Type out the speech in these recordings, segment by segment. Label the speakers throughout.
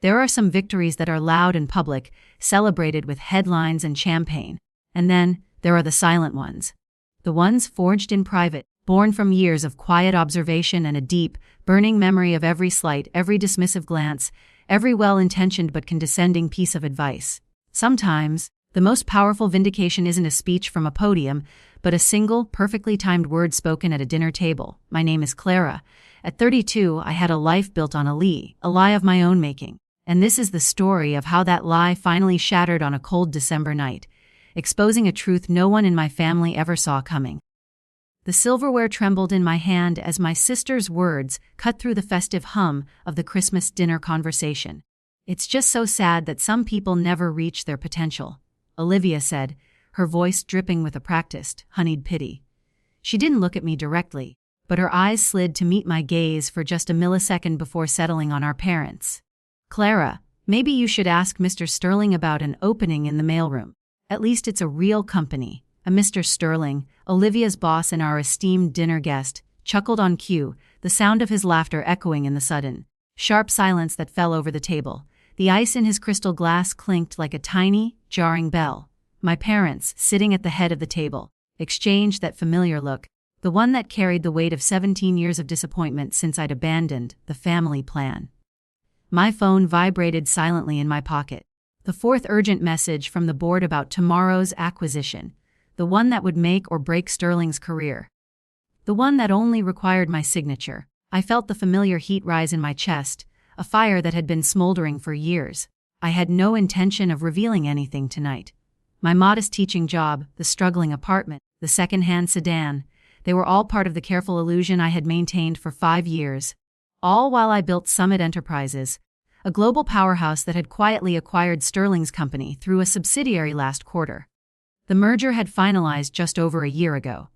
Speaker 1: There are some victories that are loud and public, celebrated with headlines and champagne. And then, there are the silent ones. The ones forged in private, born from years of quiet observation and a deep, burning memory of every slight, every dismissive glance, every well-intentioned but condescending piece of advice. Sometimes, the most powerful vindication isn't a speech from a podium, but a single, perfectly timed word spoken at a dinner table. My name is Clara. At 32, I had a life built on a lie of my own making. And this is the story of how that lie finally shattered on a cold December night, exposing a truth no one in my family ever saw coming. The silverware trembled in my hand as my sister's words cut through the festive hum of the Christmas dinner conversation. "It's just so sad that some people never reach their potential," Olivia said, her voice dripping with a practiced, honeyed pity. She didn't look at me directly, but her eyes slid to meet my gaze for just a millisecond before settling on our parents. "Clara, maybe you should ask Mr. Sterling about an opening in the mailroom. At least it's a real company." A Mr. Sterling, Olivia's boss and our esteemed dinner guest, chuckled on cue, the sound of his laughter echoing in the sudden, sharp silence that fell over the table. The ice in his crystal glass clinked like a tiny, jarring bell. My parents, sitting at the head of the table, exchanged that familiar look, the one that carried the weight of 17 years of disappointment since I'd abandoned the family plan. My phone vibrated silently in my pocket. The fourth urgent message from the board about tomorrow's acquisition, the one that would make or break Sterling's career. The one that only required my signature. I felt the familiar heat rise in my chest, a fire that had been smoldering for years. I had no intention of revealing anything tonight. My modest teaching job, the struggling apartment, the second-hand sedan, they were all part of the careful illusion I had maintained for 5 years. All while I built Summit Enterprises, a global powerhouse that had quietly acquired Sterling's company through a subsidiary last quarter. The merger had finalized just over a year ago.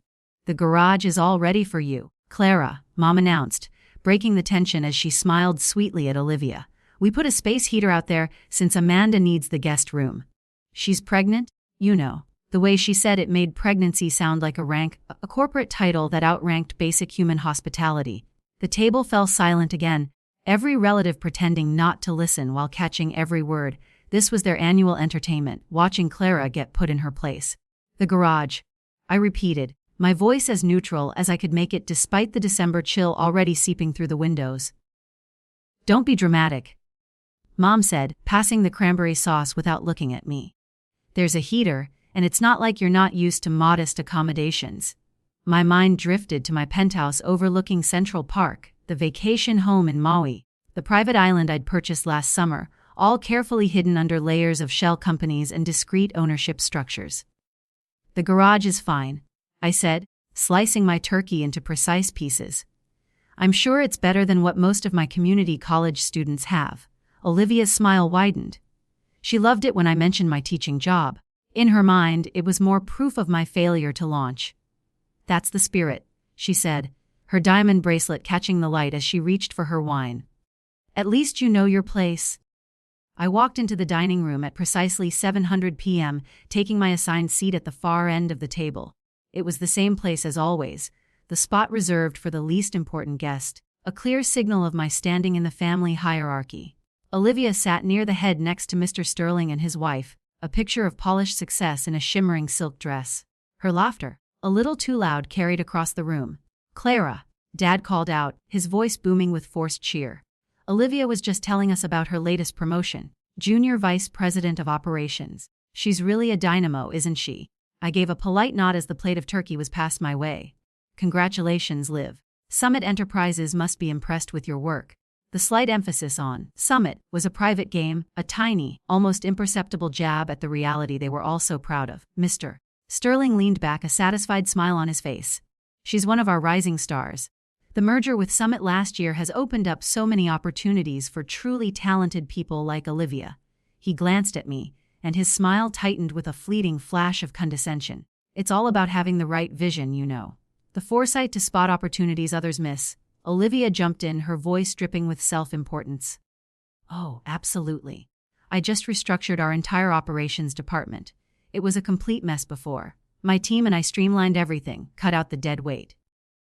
Speaker 1: "The garage is all ready for you, Clara," Mom announced, breaking the tension as she smiled sweetly at Olivia. "We put a space heater out there since Amanda needs the guest room. She's pregnant, you know." The way she said it made pregnancy sound like a corporate title that outranked basic human hospitality. The table fell silent again, every relative pretending not to listen while catching every word. This was their annual entertainment, watching Clara get put in her place. "The garage," I repeated, my voice as neutral as I could make it despite the December chill already seeping through the windows. "Don't be dramatic," Mom said, passing the cranberry sauce without looking at me. "There's a heater, and it's not like you're not used to modest accommodations." My mind drifted to my penthouse overlooking Central Park, the vacation home in Maui, the private island I'd purchased last summer, all carefully hidden under layers of shell companies and discrete ownership structures. "The garage is fine," I said, slicing my turkey into precise pieces. "I'm sure it's better than what most of my community college students have." Olivia's smile widened. She loved it when I mentioned my teaching job. In her mind, it was more proof of my failure to launch. "That's the spirit," she said, her diamond bracelet catching the light as she reached for her wine. "At least you know your place." I walked into the dining room at precisely 7:00 p.m., taking my assigned seat at the far end of the table. It was the same place as always, the spot reserved for the least important guest, a clear signal of my standing in the family hierarchy. Olivia sat near the head next to Mr. Sterling and his wife, a picture of polished success in a shimmering silk dress. Her laughter, a little too loud, carried across the room. "Clara," Dad called out, his voice booming with forced cheer. "Olivia was just telling us about her latest promotion, Junior Vice President of Operations. She's really a dynamo, isn't she?" I gave a polite nod as the plate of turkey was passed my way. "Congratulations, Liv. Summit Enterprises must be impressed with your work." The slight emphasis on Summit was a private game, a tiny, almost imperceptible jab at the reality they were all so proud of. Mr. Sterling leaned back, a satisfied smile on his face. "She's one of our rising stars. The merger with Summit last year has opened up so many opportunities for truly talented people like Olivia." He glanced at me, and his smile tightened with a fleeting flash of condescension. "It's all about having the right vision, you know. The foresight to spot opportunities others miss." Olivia jumped in, her voice dripping with self-importance. "Oh, absolutely. I just restructured our entire operations department. It was a complete mess before. My team and I streamlined everything, cut out the dead weight.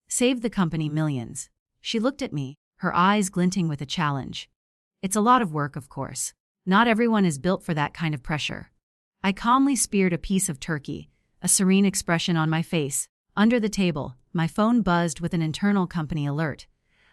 Speaker 1: Saved the company millions." She looked at me, her eyes glinting with a challenge. It's a lot of work, of course. Not everyone is built for that kind of pressure. I calmly speared a piece of turkey, a serene expression on my face. Under the table, my phone buzzed with an internal company alert.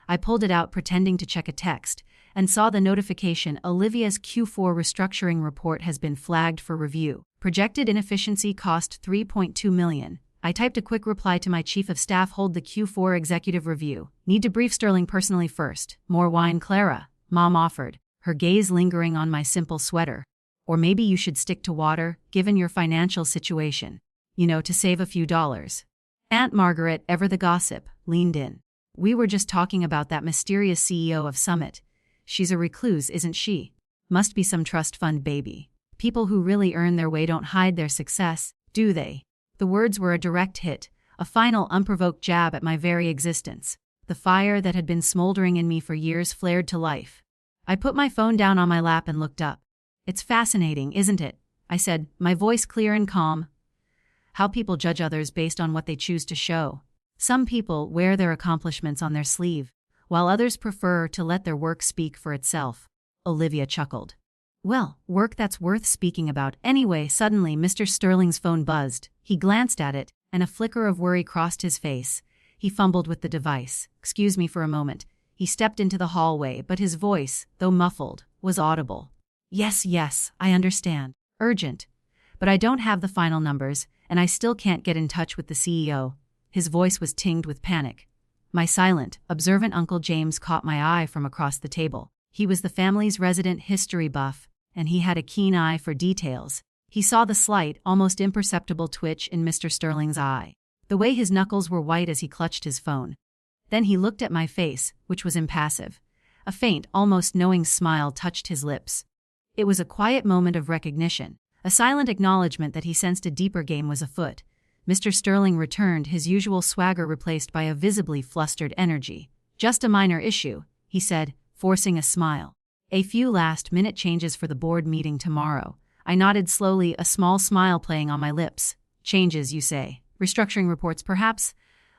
Speaker 1: I pulled it out pretending to check a text, and saw the notification: Olivia's Q4 restructuring report has been flagged for review. Projected inefficiency cost $3.2 million. I typed a quick reply to my chief of staff: hold the Q4 executive review. Need to brief Sterling personally first. More wine, Clara? Mom offered, her gaze lingering on my simple sweater. Or maybe you should stick to water, given your financial situation. You know, to save a few dollars. Aunt Margaret, ever the gossip, leaned in. We were just talking about that mysterious CEO of Summit. She's a recluse, isn't she? Must be some trust fund baby. People who really earn their way don't hide their success, do they? The words were a direct hit, a final unprovoked jab at my very existence. The fire that had been smoldering in me for years flared to life. I put my phone down on my lap and looked up. It's fascinating, isn't it? I said, my voice clear and calm. How people judge others based on what they choose to show. Some people wear their accomplishments on their sleeve, while others prefer to let their work speak for itself. Olivia chuckled. Well, work that's worth speaking about. Anyway, suddenly Mr. Sterling's phone buzzed. He glanced at it, and a flicker of worry crossed his face. He fumbled with the device. Excuse me for a moment. He stepped into the hallway, but his voice, though muffled, was audible. Yes, I understand. Urgent. But I don't have the final numbers, and I still can't get in touch with the CEO. His voice was tinged with panic. My silent, observant Uncle James caught my eye from across the table. He was the family's resident history buff, and he had a keen eye for details. He saw the slight, almost imperceptible twitch in Mr. Sterling's eye, the way his knuckles were white as he clutched his phone. Then he looked at my face, which was impassive. A faint, almost knowing smile touched his lips. It was a quiet moment of recognition, a silent acknowledgement that he sensed a deeper game was afoot. Mr. Sterling returned, his usual swagger replaced by a visibly flustered energy. Just a minor issue, he said, forcing a smile. A few last-minute changes for the board meeting tomorrow. I nodded slowly, a small smile playing on my lips. Changes, you say? Restructuring reports, perhaps?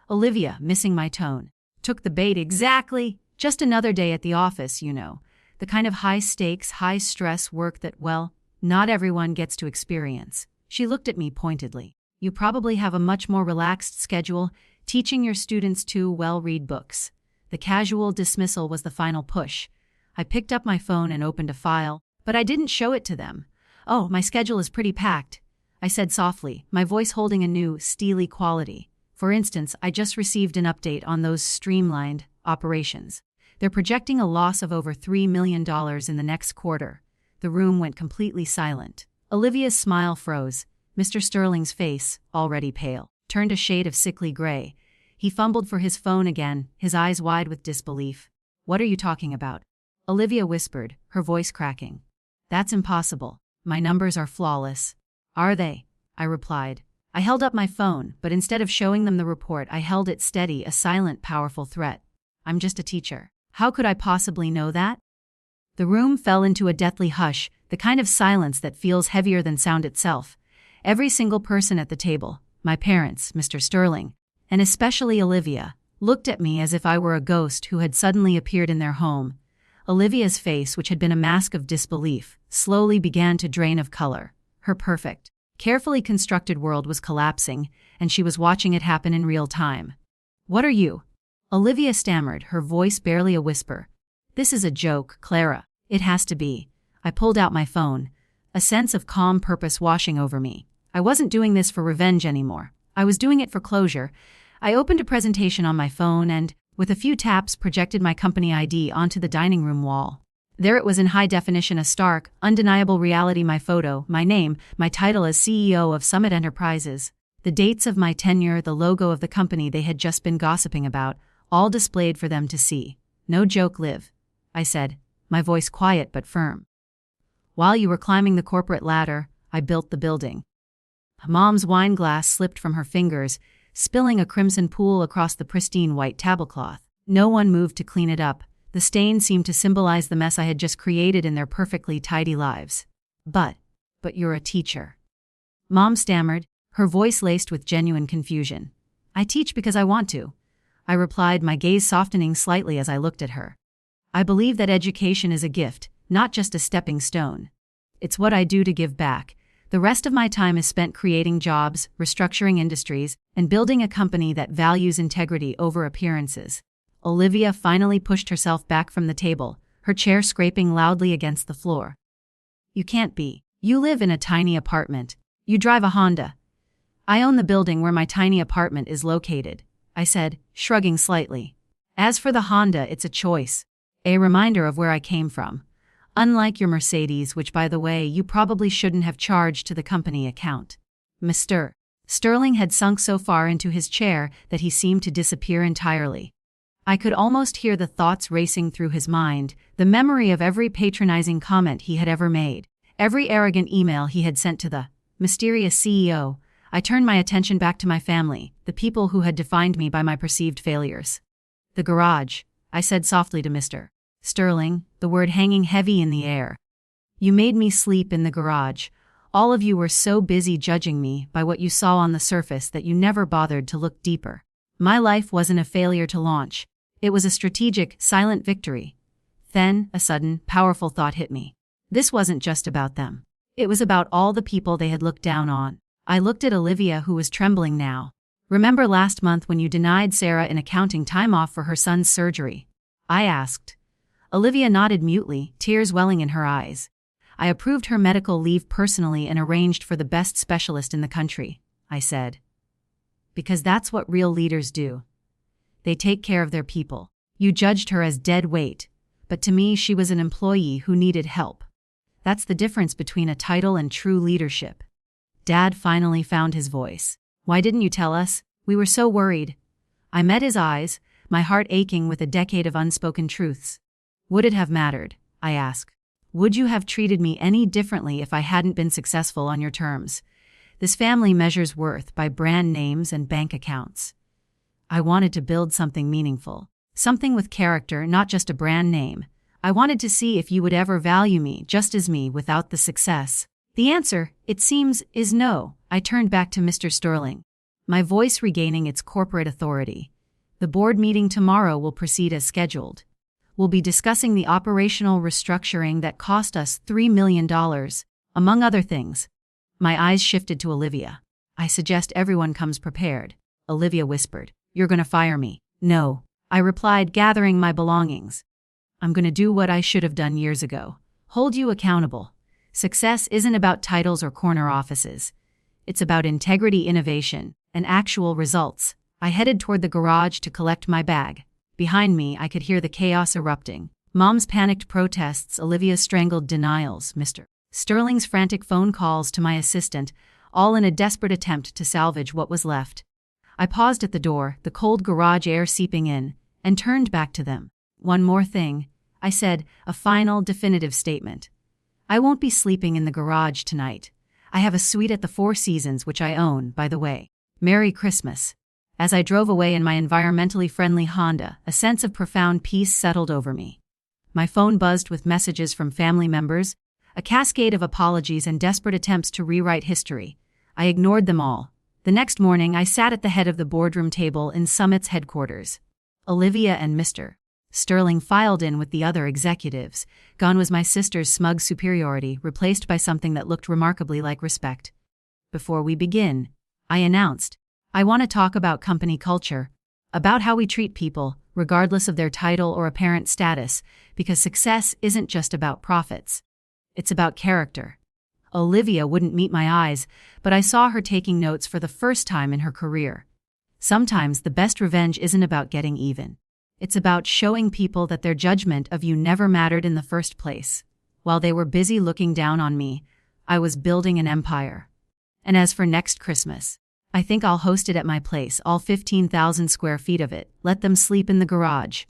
Speaker 1: Olivia, missing my tone, took the bait. Exactly. Just another day at the office, you know. The kind of high-stakes, high-stress work that, well, not everyone gets to experience. She looked at me pointedly. You probably have a much more relaxed schedule, teaching your students to, well, read books. The casual dismissal was the final push. I picked up my phone and opened a file, but I didn't show it to them. Oh, my schedule is pretty packed, I said softly, my voice holding a new, steely quality. For instance, I just received an update on those streamlined operations. They're projecting a loss of over $3 million in the next quarter. The room went completely silent. Olivia's smile froze. Mr. Sterling's face, already pale, turned a shade of sickly gray. He fumbled for his phone again, his eyes wide with disbelief. What are you talking about? Olivia whispered, her voice cracking. That's impossible. My numbers are flawless. Are they? I replied. I held up my phone, but instead of showing them the report, I held it steady, a silent, powerful threat. I'm just a teacher. How could I possibly know that? The room fell into a deathly hush, the kind of silence that feels heavier than sound itself. Every single person at the table, my parents, Mr. Sterling, and especially Olivia, looked at me as if I were a ghost who had suddenly appeared in their home. Olivia's face, which had been a mask of disbelief, slowly began to drain of color. Her perfect, carefully constructed world was collapsing, and she was watching it happen in real time. What are you? Olivia stammered, her voice barely a whisper. This is a joke, Clara. It has to be. I pulled out my phone, a sense of calm purpose washing over me. I wasn't doing this for revenge anymore. I was doing it for closure. I opened a presentation on my phone and, with a few taps, projected my company ID onto the dining room wall. There it was in high definition, a stark, undeniable reality: my photo, my name, my title as CEO of Summit Enterprises, the dates of my tenure, the logo of the company they had just been gossiping about, all displayed for them to see. No joke, Liv, I said, my voice quiet but firm. While you were climbing the corporate ladder, I built the building. Mom's wine glass slipped from her fingers, spilling a crimson pool across the pristine white tablecloth. No one moved to clean it up. The stain seemed to symbolize the mess I had just created in their perfectly tidy lives. But you're a teacher. Mom stammered, her voice laced with genuine confusion. I teach because I want to, I replied, my gaze softening slightly as I looked at her. I believe that education is a gift, not just a stepping stone. It's what I do to give back. The rest of my time is spent creating jobs, restructuring industries, and building a company that values integrity over appearances. Olivia finally pushed herself back from the table, her chair scraping loudly against the floor. You can't be. You live in a tiny apartment. You drive a Honda. I own the building where my tiny apartment is located, I said, shrugging slightly. As for the Honda, it's a choice. A reminder of where I came from. Unlike your Mercedes, which by the way, you probably shouldn't have charged to the company account. Mr. Sterling had sunk so far into his chair that he seemed to disappear entirely. I could almost hear the thoughts racing through his mind, the memory of every patronizing comment he had ever made, every arrogant email he had sent to the mysterious CEO. I turned my attention back to my family, the people who had defined me by my perceived failures. The garage, I said softly to Mr. Sterling, the word hanging heavy in the air. You made me sleep in the garage. All of you were so busy judging me by what you saw on the surface that you never bothered to look deeper. My life wasn't a failure to launch. It was a strategic, silent victory. Then, a sudden, powerful thought hit me. This wasn't just about them. It was about all the people they had looked down on. I looked at Olivia, who was trembling now. Remember last month when you denied Sarah in accounting time off for her son's surgery? I asked. Olivia nodded mutely, tears welling in her eyes. I approved her medical leave personally and arranged for the best specialist in the country, I said. Because that's what real leaders do. They take care of their people. You judged her as dead weight, but to me she was an employee who needed help. That's the difference between a title and true leadership. Dad finally found his voice. Why didn't you tell us? We were so worried. I met his eyes, my heart aching with a decade of unspoken truths. Would it have mattered? I asked. Would you have treated me any differently if I hadn't been successful on your terms? This family measures worth by brand names and bank accounts. I wanted to build something meaningful, something with character, not just a brand name. I wanted to see if you would ever value me just as me without the success. The answer, it seems, is no. I turned back to Mr. Sterling, my voice regaining its corporate authority. The board meeting tomorrow will proceed as scheduled. We'll be discussing the operational restructuring that cost us $3 million, among other things. My eyes shifted to Olivia. I suggest everyone comes prepared, Olivia whispered. You're going to fire me. No, I replied, gathering my belongings. I'm going to do what I should have done years ago. Hold you accountable. Success isn't about titles or corner offices. It's about integrity, innovation, and actual results. I headed toward the garage to collect my bag. Behind me, I could hear the chaos erupting. Mom's panicked protests, Olivia's strangled denials, Mr. Sterling's frantic phone calls to my assistant, all in a desperate attempt to salvage what was left. I paused at the door, the cold garage air seeping in, and turned back to them. One more thing, I said, a final, definitive statement. I won't be sleeping in the garage tonight. I have a suite at the Four Seasons, which I own, by the way. Merry Christmas. As I drove away in my environmentally friendly Honda, a sense of profound peace settled over me. My phone buzzed with messages from family members, a cascade of apologies and desperate attempts to rewrite history. I ignored them all. The next morning, I sat at the head of the boardroom table in Summit's headquarters. Olivia and Mr. Sterling filed in with the other executives. Gone was my sister's smug superiority, replaced by something that looked remarkably like respect. Before we begin, I announced, I want to talk about company culture, about how we treat people, regardless of their title or apparent status, because success isn't just about profits. It's about character. Olivia wouldn't meet my eyes, but I saw her taking notes for the first time in her career. Sometimes the best revenge isn't about getting even. It's about showing people that their judgment of you never mattered in the first place. While they were busy looking down on me, I was building an empire. And as for next Christmas, I think I'll host it at my place, all 15,000 square feet of it. Let them sleep in the garage.